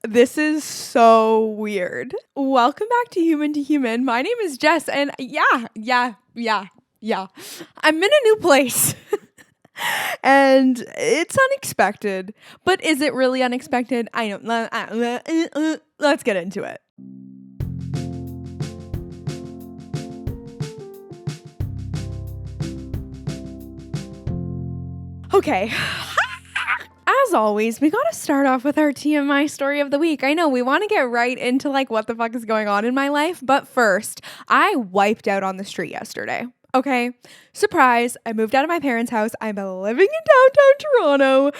This is so weird. Welcome back to Human. My name is Jess, and yeah. I'm in a new place. And it's unexpected. But is it really unexpected? I don't. Let's get into it. Okay. As always, we gotta start off with our TMI story of the week. I know we want to get right into what the fuck is going on in my life, but first, I wiped out on the street yesterday. Okay, surprise, I moved out of my parents' house. I'm living in downtown Toronto.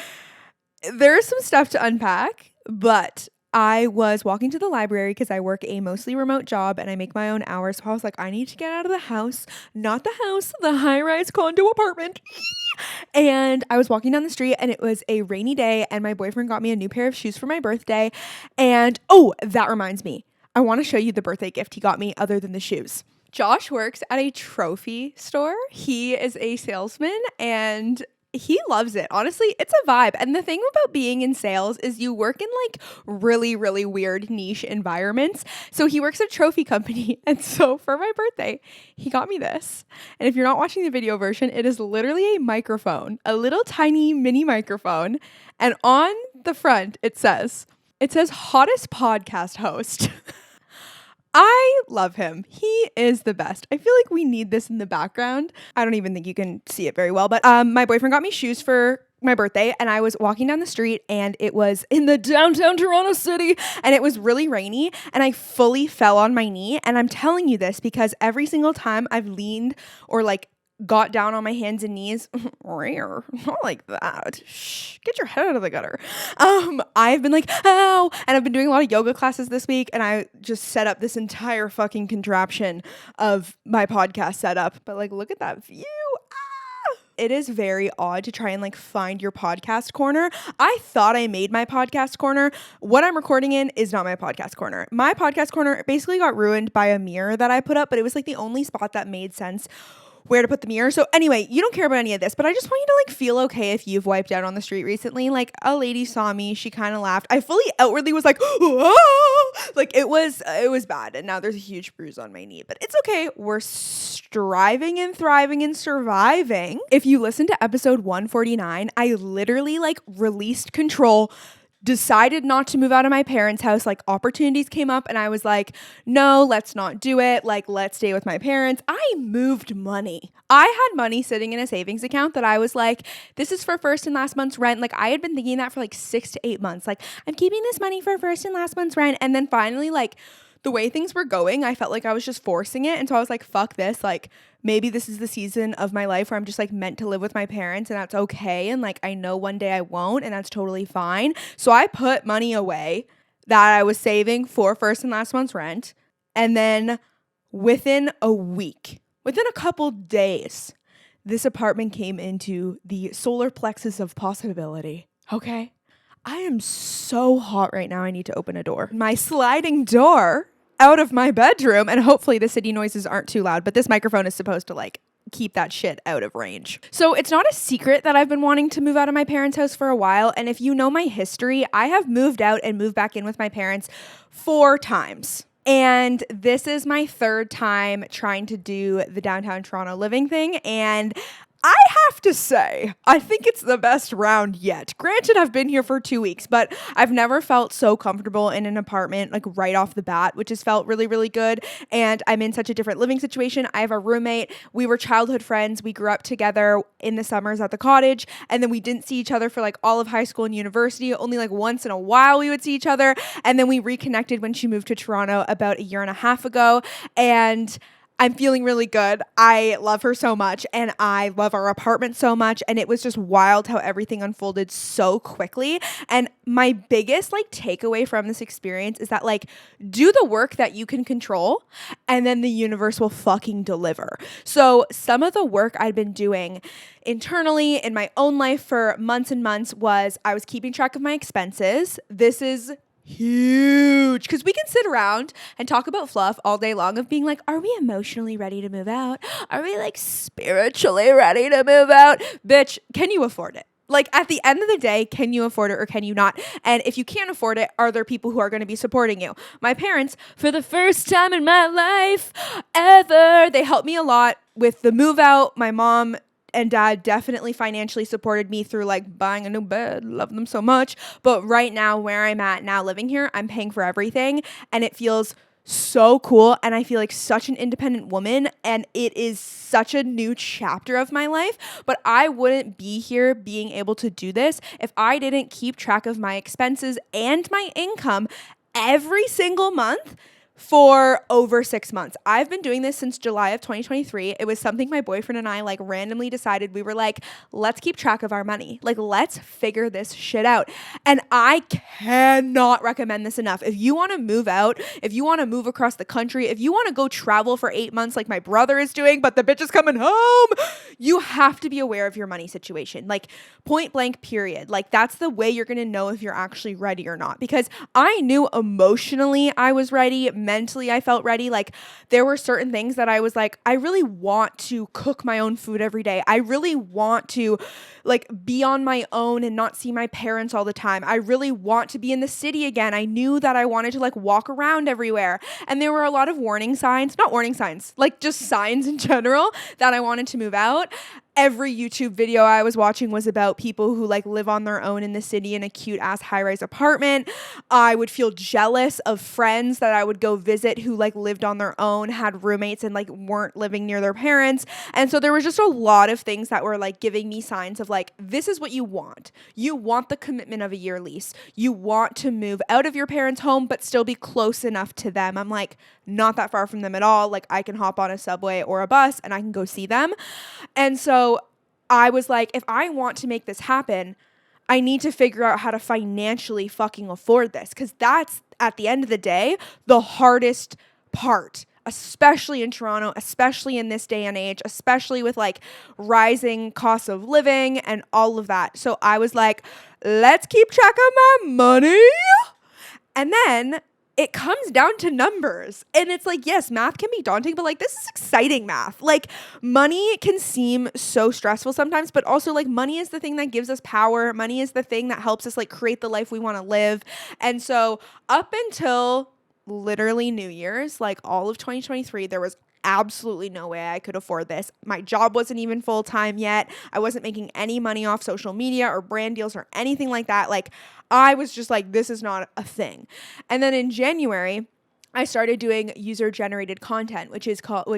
There's some stuff to unpack, but I was walking to the library because I work a mostly remote job and I make my own hours. So I was like, I need to get out of the house, not the house, the high-rise condo apartment. And I was walking down the street and it was a rainy day and my boyfriend got me a new pair of shoes for my birthday. And that reminds me, I want to show you the birthday gift he got me other than the shoes. Josh works at a trophy store. He is a salesman and he loves it. Honestly, it's a vibe. And the thing about being in sales is you work in really, really weird niche environments. So he works at a trophy company. And so for my birthday, he got me this. And if you're not watching the video version, it is literally a microphone, a little tiny mini microphone. And on the front, it says hottest podcast host. I love him. He is the best. I feel like we need this in the background. I don't even think you can see it very well, but my boyfriend got me shoes for my birthday and I was walking down the street and it was in the downtown Toronto city and it was really rainy and I fully fell on my knee. And I'm telling you this because every single time I've leaned or got down on my hands and knees, rare, not like that. Shh, get your head out of the gutter. I've been like, ow, and I've been doing a lot of yoga classes this week, and I just set up this entire fucking contraption of my podcast setup. But look at that view. It is very odd to try and find your podcast corner. I thought I made my podcast corner. What I'm recording in is not my podcast corner. My podcast corner basically got ruined by a mirror that I put up, but it was the only spot that made sense where to put the mirror. So anyway, you don't care about any of this, but I just want you to feel okay if you've wiped out on the street recently. A lady saw me, she kind of laughed. I fully outwardly was like, oh! It was bad. And now there's a huge bruise on my knee, but it's okay. We're striving and thriving and surviving. If you listen to episode 149, I literally released control, decided not to move out of my parents' house. Opportunities came up and I was like, no, let's not do it. Let's stay with my parents. I moved money. I had money sitting in a savings account that I was like, this is for first and last month's rent. I had been thinking that for 6 to 8 months. I'm keeping this money for first and last month's rent. And then finally, the way things were going, I felt like I was just forcing it. And so I was like, fuck this. Maybe this is the season of my life where I'm just meant to live with my parents and that's okay. And I know one day I won't and that's totally fine. So I put money away that I was saving for first and last month's rent. And then within a couple days, this apartment came into the solar plexus of possibility. Okay. I am so hot right now. I need to open a door. My sliding door out of my bedroom, and hopefully the city noises aren't too loud, but this microphone is supposed to keep that shit out of range. So it's not a secret that I've been wanting to move out of my parents' house for a while. And if you know my history, I have moved out and moved back in with my parents 4 times. And this is my 3rd time trying to do the downtown Toronto living thing. And I have to say, I think it's the best round yet. Granted, I've been here for 2 weeks, but I've never felt so comfortable in an apartment right off the bat, which has felt really, really good. And I'm in such a different living situation. I have a roommate. We were childhood friends. We grew up together in the summers at the cottage, and then we didn't see each other for all of high school and university. Only once in a while we would see each other. And then we reconnected when she moved to Toronto about 1.5 years ago. And I'm feeling really good. I love her so much and I love our apartment so much. And it was just wild how everything unfolded so quickly. And my biggest takeaway from this experience is that do the work that you can control and then the universe will fucking deliver. So some of the work I'd been doing internally in my own life for months and months was I was keeping track of my expenses. This is huge because we can sit around and talk about fluff all day long of being are we emotionally ready to move out? Are we spiritually ready to move out? Bitch, can you afford it? Like at the end of the day, can you afford it or can you not? And if you can't afford it, are there people who are going to be supporting you? My parents, for the first time in my life ever, they helped me a lot with the move out. My mom and dad definitely financially supported me through like buying a new bed. Love them so much. But right now, where I'm at now living here, I'm paying for everything and it feels so cool, and I feel like such an independent woman, and it is such a new chapter of my life. But I wouldn't be here being able to do this if I didn't keep track of my expenses and my income every single month for over 6 months. I've been doing this since July of 2023. It was something my boyfriend and I like randomly decided. We were like, let's keep track of our money. Like, let's figure this shit out. And I cannot recommend this enough. If you want to move out, if you want to move across the country, if you want to go travel for 8 months like my brother is doing, but the bitch is coming home, you have to be aware of your money situation. Like, point blank, period. Like, that's the way you're going to know if you're actually ready or not. Because I knew emotionally I was ready. Mentally, I felt ready. Like, there were certain things that I was like, I really want to cook my own food every day. I really want to like be on my own and not see my parents all the time. I really want to be in the city again. I knew that I wanted to like walk around everywhere. And there were a lot of not warning signs, like just signs in general that I wanted to move out. Every YouTube video I was watching was about people who like live on their own in the city in a cute ass high-rise apartment. I would feel jealous of friends that I would go visit who like lived on their own, had roommates, and like weren't living near their parents. And so there was just a lot of things that were like giving me signs of like, this is what you want. You want the commitment of a year lease. You want to move out of your parents' home, but still be close enough to them. I'm like, not that far from them at all. Like, I can hop on a subway or a bus and I can go see them. And so I was like, if I want to make this happen, I need to figure out how to financially fucking afford this. Because that's, at the end of the day, the hardest part, especially in Toronto, especially in this day and age, especially with like rising costs of living and all of that. So I was like, let's keep track of my money. And then it comes down to numbers. And it's like, yes, math can be daunting, but like, this is exciting math. Like, money can seem so stressful sometimes, but also like money is the thing that gives us power. Money is the thing that helps us like create the life we want to live. And so up until literally New Year's, like all of 2023, there was absolutely no way I could afford this. My job wasn't even full time yet. I wasn't making any money off social media or brand deals or anything like that. Like, I was just like, this is not a thing. And then in January, I started doing user generated content, which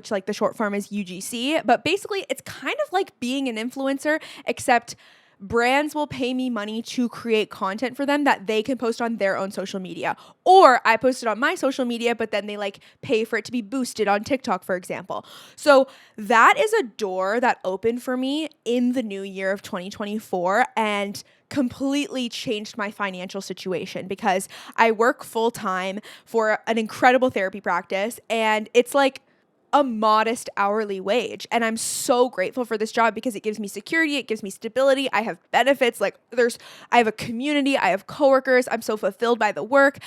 like the short form is UGC. But basically it's kind of like being an influencer, except brands will pay me money to create content for them that they can post on their own social media. Or I post it on my social media, but then they like pay for it to be boosted on TikTok, for example. So that is a door that opened for me in the new year of 2024 and completely changed my financial situation because I work full time for an incredible therapy practice, and it's like a modest hourly wage. And I'm so grateful for this job because it gives me security. It gives me stability. I have benefits. Like I have a community. I have coworkers. I'm so fulfilled by the work.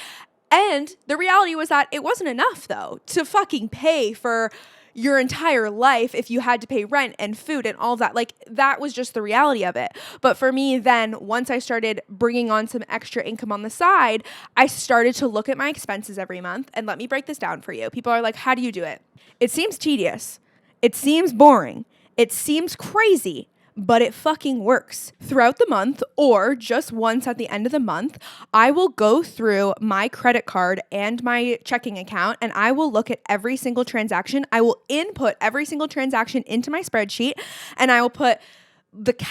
And the reality was that it wasn't enough though to fucking pay for your entire life if you had to pay rent and food and all that. Like, that was just the reality of it. But for me then, once I started bringing on some extra income on the side, I started to look at my expenses every month. And let me break this down for you. People are like, how do you do it? It seems tedious. It seems boring. It seems crazy. But it fucking works. Throughout the month, or just once at the end of the month, I will go through my credit card and my checking account, and I will look at every single transaction. I will input every single transaction into my spreadsheet, and I will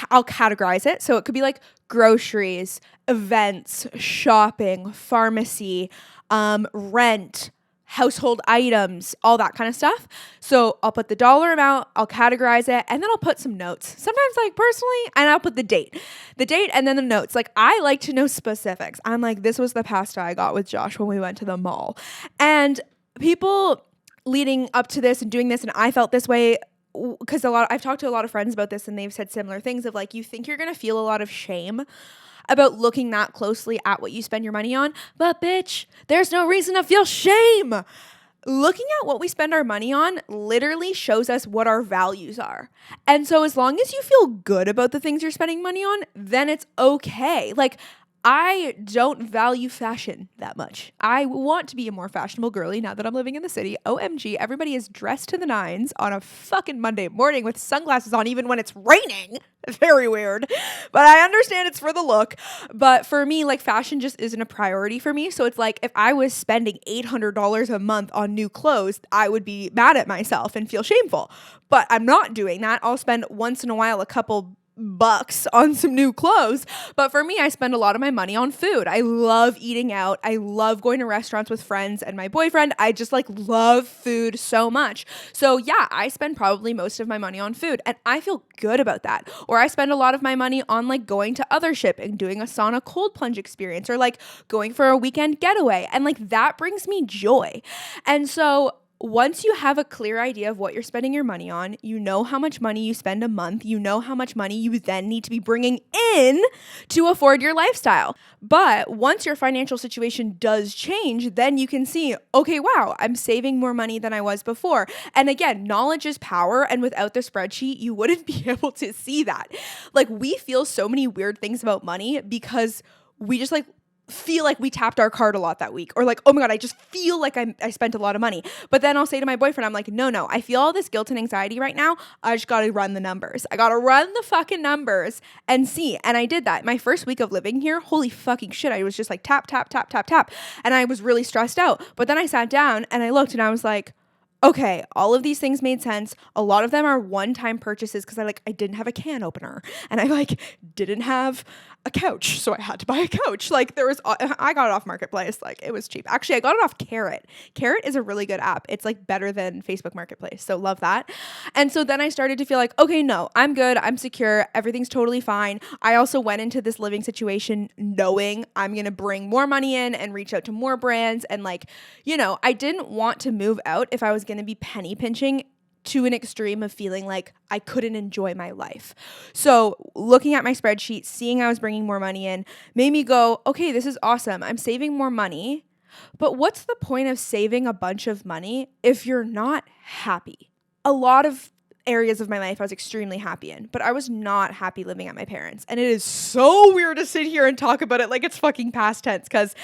I'll categorize it. So it could be like groceries, events, shopping, pharmacy, rent, household items, all that kind of stuff. So I'll put the dollar amount, I'll categorize it, and then I'll put some notes. Sometimes like personally, and I'll put the date and then the notes. Like, I like to know specifics. I'm like, this was the pasta I got with Josh when we went to the mall. And people leading up to this and doing this, and I felt this way because I've talked to a lot of friends about this, and they've said similar things of like, you think you're going to feel a lot of shame about looking that closely at what you spend your money on. But bitch, there's no reason to feel shame. looking at what we spend our money on literally shows us what our values are. And so as long as you feel good about the things you're spending money on, then it's okay. Like, I don't value fashion that much. I want to be a more fashionable girly now that I'm living in the city. OMG, everybody is dressed to the nines on a fucking Monday morning with sunglasses on, even when it's raining. Very weird. But I understand it's for the look. But for me, like, fashion just isn't a priority for me. So it's like, if I was spending $800 a month on new clothes, I would be mad at myself and feel shameful. But I'm not doing that. I'll spend once in a while a couple bucks on some new clothes. But for me, I spend a lot of my money on food. I love eating out. I love going to restaurants with friends and my boyfriend. I just like love food so much. So yeah, I spend probably most of my money on food and I feel good about that. Or I spend a lot of my money on like going to Othership and doing a sauna cold plunge experience or like going for a weekend getaway. And like that brings me joy. And so once you have a clear idea of what you're spending your money on, you know how much money you spend a month, you know how much money you then need to be bringing in to afford your lifestyle. But once your financial situation does change, then you can see, okay, wow, I'm saving more money than I was before. And again, knowledge is power. And without the spreadsheet, you wouldn't be able to see that. Like, we feel so many weird things about money because we just like feel like we tapped our card a lot that week, or like, oh my God, I just feel like I spent a lot of money. But then I'll say to my boyfriend, I'm like, no, I feel all this guilt and anxiety right now. I just got to run the numbers. I got to run the fucking numbers and see. And I did that. My first week of living here, holy fucking shit, I was just like tap, tap, tap, tap, tap. And I was really stressed out. But then I sat down and I looked and I was like, okay, all of these things made sense. A lot of them are one-time purchases because I didn't have a can opener and I like didn't have a couch, so I had to buy a couch. Like I got it off Marketplace, like it was cheap. Actually, I got it off Carrot. Carrot is a really good app. It's like better than Facebook Marketplace, so love that. And so then I started to feel like, okay, no, I'm good. I'm secure. Everything's totally fine. I also went into this living situation knowing I'm gonna bring more money in and reach out to more brands and like, you know, I didn't want to move out if I was going to be penny pinching to an extreme of feeling like I couldn't enjoy my life. So looking at my spreadsheet, seeing I was bringing more money in made me go, okay, this is awesome. I'm saving more money, but what's the point of saving a bunch of money if you're not happy? A lot of areas of my life I was extremely happy in, but I was not happy living at my parents. And it is so weird to sit here and talk about it like it's fucking past tense because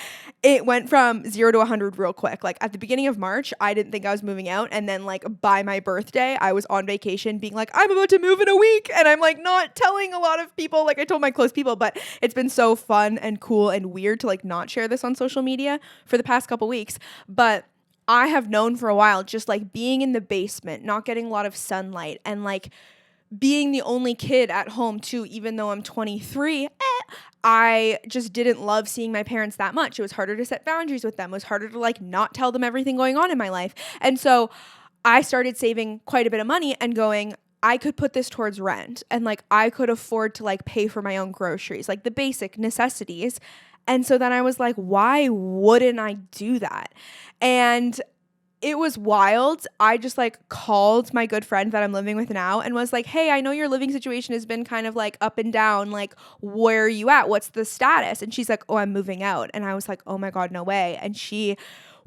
it went from 0 to 100 real quick. Like at the beginning of March, I didn't think I was moving out. And then like by my birthday, I was on vacation being like, I'm about to move in a week. And I'm like not telling a lot of people, like I told my close people, but it's been so fun and cool and weird to like not share this on social media for the past couple weeks. But I have known for a while, just like being in the basement, not getting a lot of sunlight, and like being the only kid at home too, even though I'm 23, I just didn't love seeing my parents that much. It was harder to set boundaries with them. It was harder to like not tell them everything going on in my life. And so I started saving quite a bit of money and going, I could put this towards rent and like I could afford to like pay for my own groceries, like the basic necessities. And so then I was like, why wouldn't I do that? And it was wild. I just like called my good friend that I'm living with now and was like, hey, I know your living situation has been kind of like up and down. Like, where are you at? What's the status? And she's like, oh, I'm moving out. And I was like, oh my God, no way. And she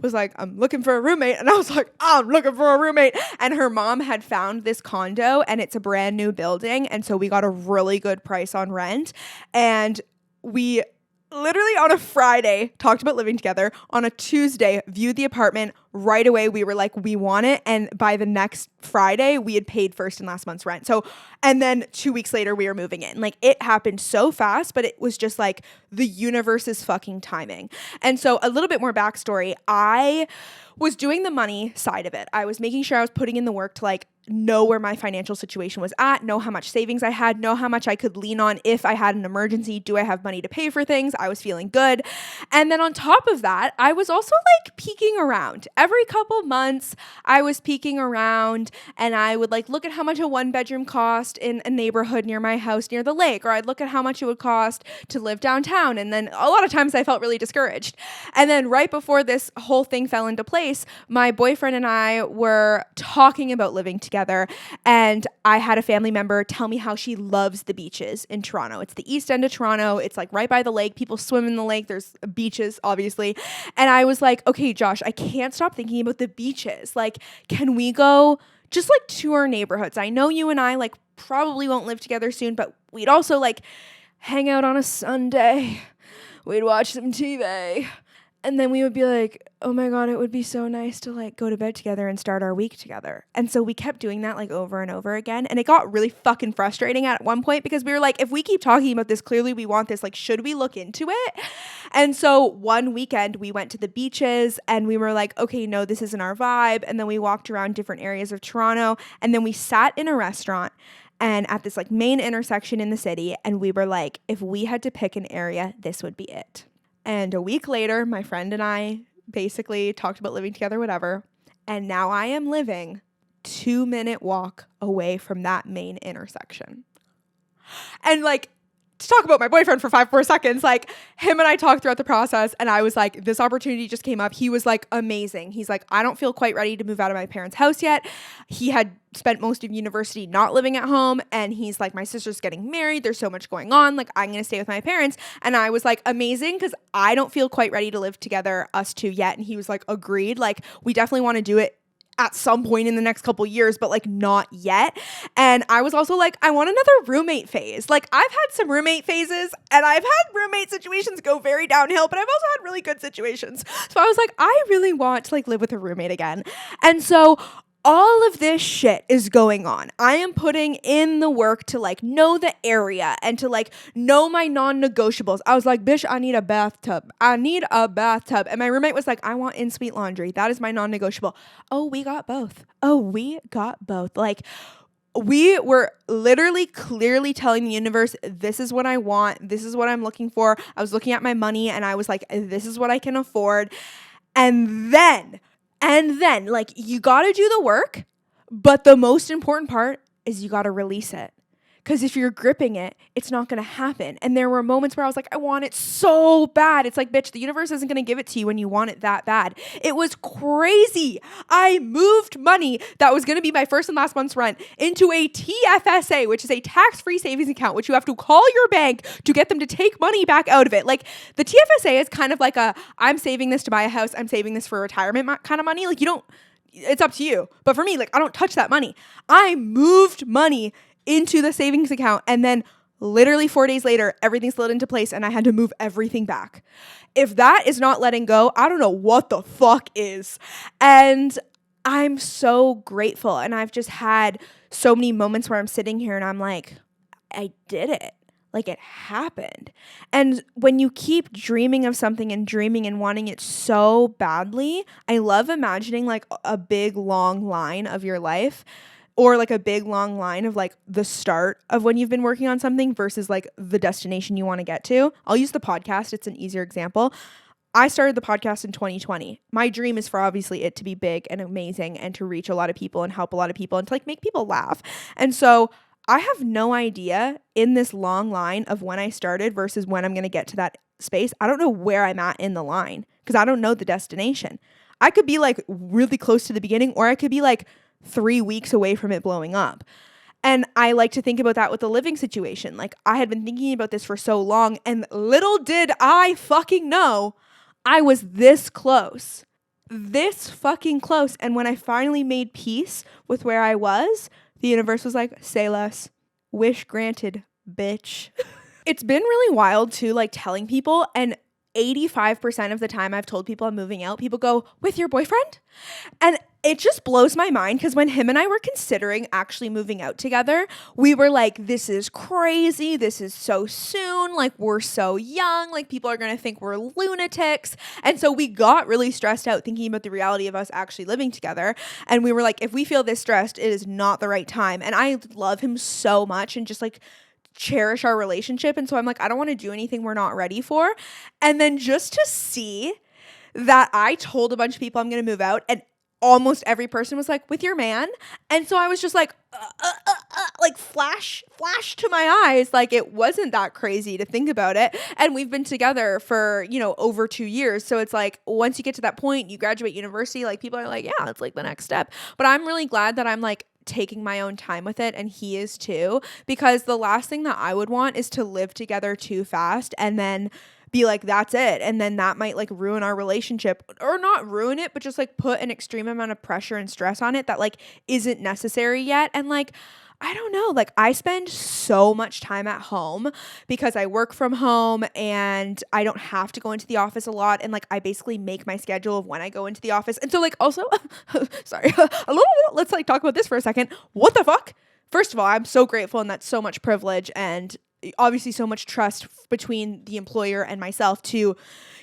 was like, I'm looking for a roommate. And I was like, I'm looking for a roommate. And her mom had found this condo and it's a brand new building. And so we got a really good price on rent. And we literally on a Friday talked about living together. On a Tuesday, viewed the apartment. Right away, we were like, we want it. And by the next Friday, we had paid first and last month's rent. So, and then 2 weeks later, we were moving in. Like, it happened so fast, but it was just like the universe's fucking timing. And so a little bit more backstory. I was doing the money side of it. I was making sure I was putting in the work to like know where my financial situation was at, know how much savings I had, know how much I could lean on if I had an emergency. Do I have money to pay for things? I was feeling good. And then on top of that, I was also like peeking around. Every couple months, I was peeking around and I would like look at how much a 1-bedroom cost in a neighborhood near my house near the lake, or I'd look at how much it would cost to live downtown. And then a lot of times I felt really discouraged. And then right before this whole thing fell into place, my boyfriend and I were talking about living together. together. And I had a family member tell me how she loves the beaches in Toronto. It's the east end of Toronto. It's like right by the lake. People swim in the lake. There's beaches, obviously. And I was like, okay, Josh, I can't stop thinking about the beaches. Like, can we go just like to our neighborhoods? I know you and I like probably won't live together soon, but we'd also like hang out on a Sunday. We'd watch some TV. And then we would be like, oh my God, it would be so nice to like go to bed together and start our week together. And so we kept doing that like over and over again. And it got really fucking frustrating at one point because we were like, if we keep talking about this, clearly we want this, like, should we look into it? And so one weekend we went to the beaches and we were like, okay, no, this isn't our vibe. And then we walked around different areas of Toronto and then we sat in a restaurant and at this like main intersection in the city. And we were like, if we had to pick an area, this would be it. And a week later, my friend and I basically talked about living together, whatever. And now I am living 2-minute walk away from that main intersection. And like, to talk about my boyfriend for 5 more seconds, like him and I talked throughout the process and I was like, this opportunity just came up. He was like amazing. He's like, I don't feel quite ready to move out of my parents' house yet. He had spent most of university not living at home. And he's like, my sister's getting married. There's so much going on. Like, I'm going to stay with my parents. And I was like, amazing, because I don't feel quite ready to live together, us two, yet. And he was like, agreed. Like, we definitely want to do it at some point in the next couple years, but like not yet. And I was also like, I want another roommate phase. Like, I've had some roommate phases and I've had roommate situations go very downhill, but I've also had really good situations. So I was like, I really want to like live with a roommate again. And so all of this shit is going on. I am putting in the work to like know the area and to like know my non-negotiables. I was like, bitch, I need a bathtub. I need a bathtub. And my roommate was like, I want in-suite laundry. That is my non-negotiable. Oh, we got both. Like, we were literally clearly telling the universe, this is what I want. This is what I'm looking for. I was looking at my money and I was like, this is what I can afford. And then, like, you got to do the work, but the most important part is you got to release it. Because if you're gripping it, it's not going to happen. And there were moments where I was like, I want it so bad. It's like, bitch, the universe isn't going to give it to you when you want it that bad. It was crazy. I moved money that was going to be my first and last month's rent into a TFSA, which is a tax-free savings account, which you have to call your bank to get them to take money back out of it. Like, the TFSA is kind of like I'm saving this to buy a house, I'm saving this for retirement kind of money. Like, it's up to you. But for me, like, I don't touch that money. I moved money into the savings account, and then literally 4 days later, everything slid into place and I had to move everything back. If that is not letting go, I don't know what the fuck is. And I'm so grateful. And I've just had so many moments where I'm sitting here and I'm like, I did it. Like, it happened. And when you keep dreaming of something and dreaming and wanting it so badly, I love imagining like a big long line of your life, or like a big long line of like the start of when you've been working on something versus like the destination you want to get to. I'll use the podcast. It's an easier example. I started the podcast in 2020. My dream is for obviously it to be big and amazing and to reach a lot of people and help a lot of people and to like make people laugh. And so I have no idea in this long line of when I started versus when I'm going to get to that space. I don't know where I'm at in the line because I don't know the destination. I could be like really close to the beginning, or I could be like 3 weeks away from it blowing up. And I like to think about that with the living situation. Like, I had been thinking about this for so long, and little did I fucking know I was this fucking close. And when I finally made peace with where I was, the universe was like, say less. Wish granted, bitch. It's been really wild too, like telling people, and 85% of the time I've told people I'm moving out, people go, with your boyfriend? And it just blows my mind because when him and I were considering actually moving out together, we were like, this is crazy. This is so soon. Like, we're so young. Like, people are going to think we're lunatics. And so we got really stressed out thinking about the reality of us actually living together. And we were like, if we feel this stressed, it is not the right time. And I love him so much and just like cherish our relationship. And so I'm like, I don't want to do anything we're not ready for. And then just to see that I told a bunch of people I'm going to move out, and almost every person was like, with your man? And so I was just like, like flash to my eyes. Like, it wasn't that crazy to think about it. And we've been together for, over 2 years. So it's like, once you get to that point, you graduate university, like people are like, yeah, it's like the next step. But I'm really glad that I'm like taking my own time with it, and he is too, because the last thing that I would want is to live together too fast and then be like, that's it. And then that might like ruin our relationship, or not ruin it, but just like put an extreme amount of pressure and stress on it that like isn't necessary yet. And like, I don't know, like I spend so much time at home because I work from home and I don't have to go into the office a lot. And like, I basically make my schedule of when I go into the office. And so like also, sorry, let's like talk about this for a second. What the fuck? First of all, I'm so grateful, and that's so much privilege and obviously so much trust between the employer and myself to,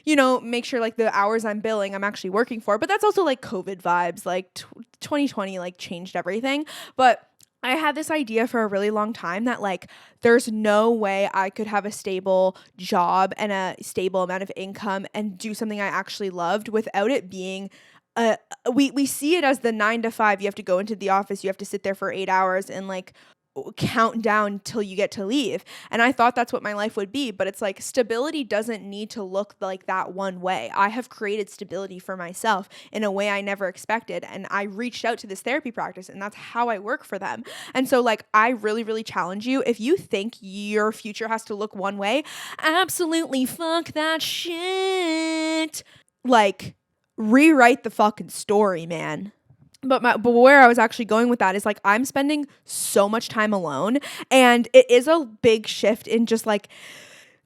you know, make sure like the hours I'm billing, I'm actually working for. But that's also like COVID vibes, like 2020 like changed everything. But I had this idea for a really long time that like there's no way I could have a stable job and a stable amount of income and do something I actually loved without it being we see it as the 9 to 5. You have to go into the office, you have to sit there for 8 hours and like count down till you get to leave. And I thought that's what my life would be, but it's like stability doesn't need to look like that one way. I have created stability for myself in a way I never expected, and I reached out to this therapy practice, and that's how I work for them. And so like I really, really challenge you, if you think your future has to look one way, absolutely fuck that shit. Like rewrite the fucking story, man. But where I was actually going with that is like I'm spending so much time alone, and it is a big shift in just like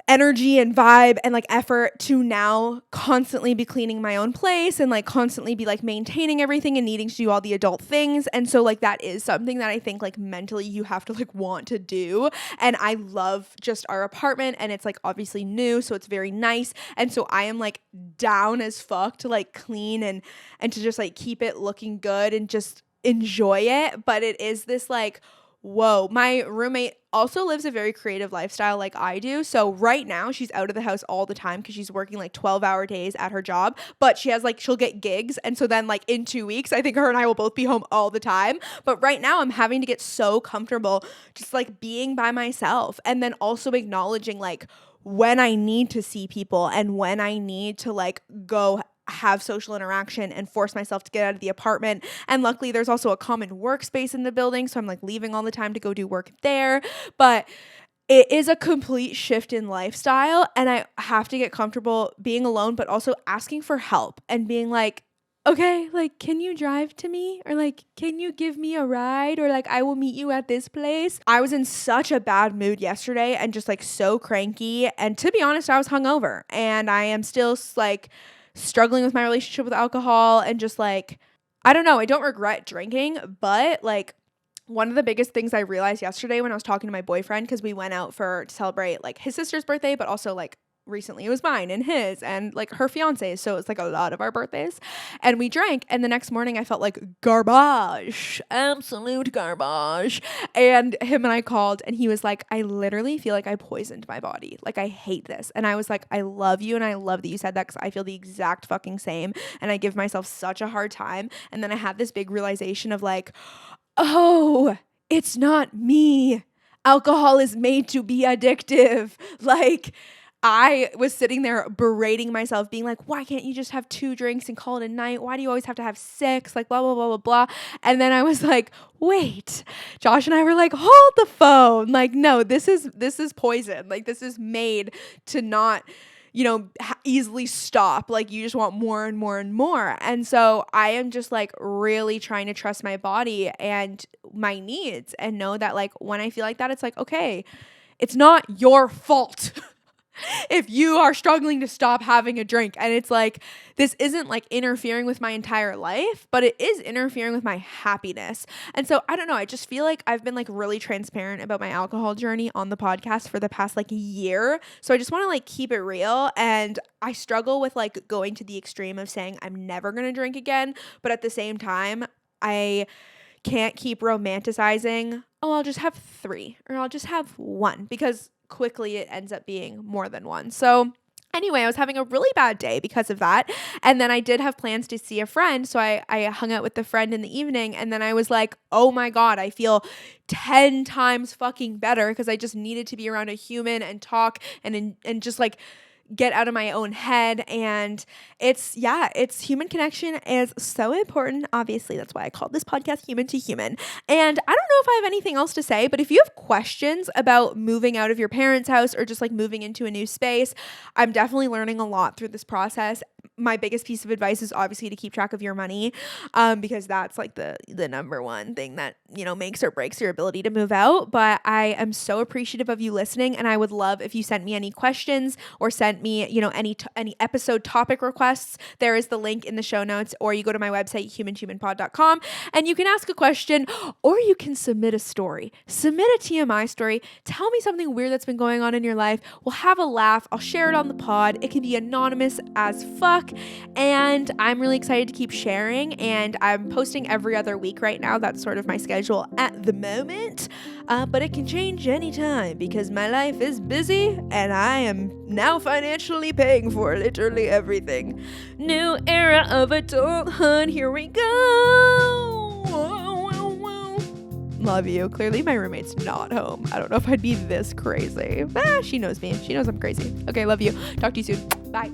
energy and vibe and like effort to now constantly be cleaning my own place and like constantly be like maintaining everything and needing to do all the adult things. And so like that is something that I think like mentally you have to like want to do. And I love just our apartment, and it's like obviously new, so it's very nice. And so I am like down as fuck to like clean and to just like keep it looking good and just enjoy it. But it is this like, whoa, my roommate also lives a very creative lifestyle like I do. So right now she's out of the house all the time because she's working like 12-hour days at her job, but she has like, she'll get gigs. And so then like in 2 weeks, I think her and I will both be home all the time. But right now I'm having to get so comfortable just like being by myself, and then also acknowledging like when I need to see people and when I need to like go have social interaction and force myself to get out of the apartment. And luckily there's also a common workspace in the building, so I'm like leaving all the time to go do work there. But it is a complete shift in lifestyle, and I have to get comfortable being alone, but also asking for help and being like, okay, like, can you drive to me? Or like, can you give me a ride? Or like, I will meet you at this place. I was in such a bad mood yesterday and just like so cranky. And to be honest, I was hungover, and I am still like struggling with my relationship with alcohol, and just like, I don't know, I don't regret drinking, but like one of the biggest things I realized yesterday when I was talking to my boyfriend, because we went out to celebrate like his sister's birthday, but also like recently it was mine and his and like her fiance's, so it's like a lot of our birthdays, and we drank, and the next morning I felt like garbage, absolute garbage. And him and I called, and he was like, I literally feel like I poisoned my body, like I hate this. And I was like, I love you, and I love that you said that, because I feel the exact fucking same, and I give myself such a hard time. And then I had this big realization of like, oh, it's not me, alcohol is made to be addictive. Like I was sitting there berating myself, being like, why can't you just have 2 drinks and call it a night? Why do you always have to have 6? Like, blah, blah, blah, blah, blah. And then I was like, wait, Josh and I were like, hold the phone. Like, no, this is poison. Like, this is made to not, you know, easily stop. Like, you just want more and more and more. And so I am just like really trying to trust my body and my needs, and know that like when I feel like that, it's like, okay, it's not your fault. If you are struggling to stop having a drink, and it's like, this isn't like interfering with my entire life, but it is interfering with my happiness. And so I don't know, I just feel like I've been like really transparent about my alcohol journey on the podcast for the past like year. So I just want to like keep it real, and I struggle with like going to the extreme of saying I'm never going to drink again, but at the same time, I can't keep romanticizing, oh, I'll just have 3 or I'll just have 1, because quickly it ends up being more than 1. So anyway, I was having a really bad day because of that. And then I did have plans to see a friend. So I hung out with the friend in the evening, and then I was like, oh my God, I feel 10 times fucking better, because I just needed to be around a human and talk and just like get out of my own head. And it's human connection is so important. Obviously, that's why I called this podcast Human to Human. And I don't know if I have anything else to say, but if you have questions about moving out of your parents' house or just like moving into a new space, I'm definitely learning a lot through this process. My biggest piece of advice is obviously to keep track of your money, because that's like the number one thing that, you know, makes or breaks your ability to move out. But I am so appreciative of you listening, and I would love if you sent me any questions or sent me, you know, any episode topic requests. There is the link in the show notes, or you go to my website, humanhumanpod.com, and you can ask a question, or you can submit a story. Submit a TMI story. Tell me something weird that's been going on in your life. We'll have a laugh. I'll share it on the pod. It can be anonymous as fuck. And I'm really excited to keep sharing, and I'm posting every other week right now. That's sort of my schedule at the moment, but it can change anytime because my life is busy and I am now financially paying for literally everything. New era of adulthood, here we go. Love you. Clearly my roommate's not home. I don't know if I'd be this crazy. She knows me. She knows I'm crazy. Okay, love you. Talk to you soon. Bye.